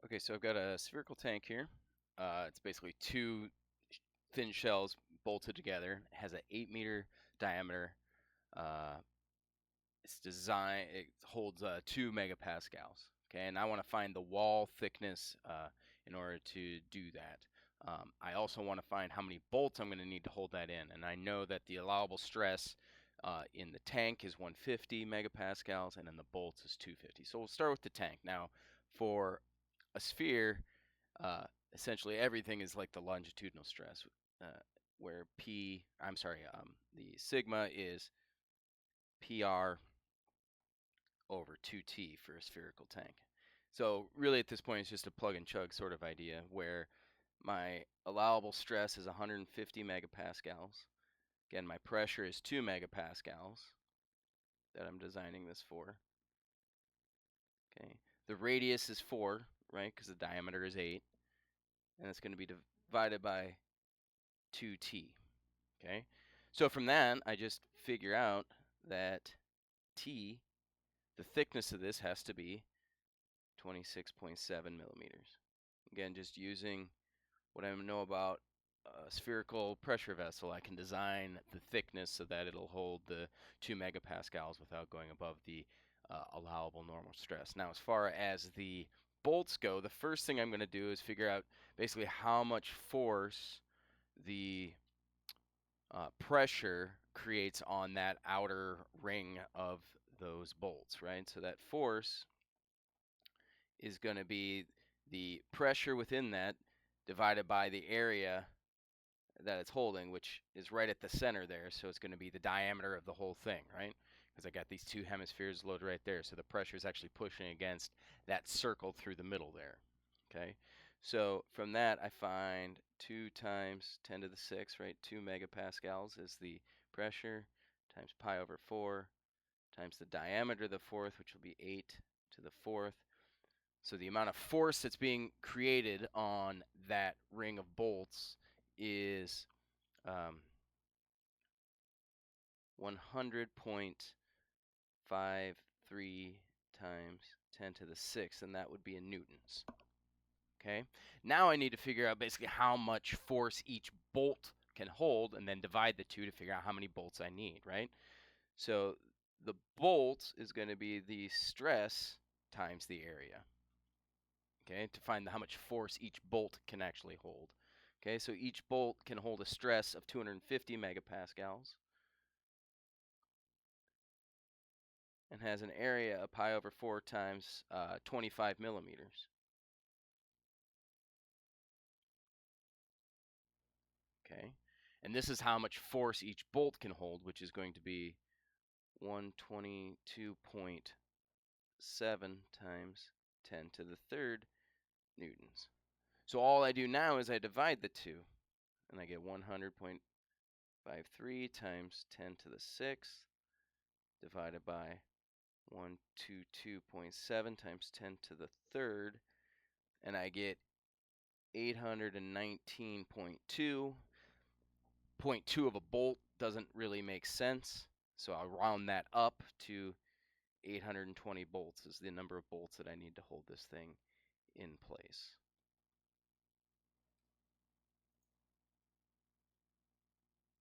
Okay, so I've got a spherical tank here. It's basically two thin shells bolted together. It has an 8-meter diameter. Uh, it holds 2 megapascals. Okay, and I want to find the wall thickness in order to do that. I also want to find how many bolts I'm going to need to hold that in, and I know that the allowable stress in the tank is 150 megapascals, and in the bolts is 250. So we'll start with the tank. Now, for a sphere, uh, essentially everything is like the longitudinal stress, uh, where the sigma is PR over 2T for a spherical tank. So really at this point it's just a plug and chug sort of idea where my allowable stress is 150 megapascals. Again, my pressure is 2 megapascals that I'm designing this for. Okay, the radius is 4, right, because the diameter is 8, and it's going to be divided by 2T. Okay, so from that I just figure out that T, the thickness of this has to be 26.7 millimeters. Again, just using what I know about a spherical pressure vessel, I can design the thickness so that it'll hold the 2 megapascals without going above the allowable normal stress. Now, as far as the bolts go, the first thing I'm going to do is figure out basically how much force the pressure creates on that outer ring of those bolts, right? So that force is going to be the pressure within that divided by the area that it's holding, which is right at the center there. So it's going to be the diameter of the whole thing, right? Because I got these two hemispheres loaded right there. So the pressure is actually pushing against that circle through the middle there. Okay. So from that, I find 2 times 10 to the 6, right? 2 megapascals is the pressure times pi over 4 times the diameter of the fourth, which will be 8 to the fourth. So the amount of force that's being created on that ring of bolts is 100.53 times 10 to the 6, and that would be in newtons. Okay, now I need to figure out basically how much force each bolt can hold and then divide the two to figure out how many bolts I need, right? So the bolt is going to be the stress times the area. Okay, to find how much force each bolt can actually hold. Okay, so each bolt can hold a stress of 250 megapascals and has an area of pi over 4 times 25 millimeters. Okay, and this is how much force each bolt can hold, which is going to be 122.7 times 10 to the third newtons. So all I do now is I divide the two, and I get 100.53 times 10 to the 6th divided by 122.7 times 10 to the third, and I get 819.2. 0.2 of a bolt doesn't really make sense, so I'll round that up to 820 bolts is the number of bolts that I need to hold this thing in place.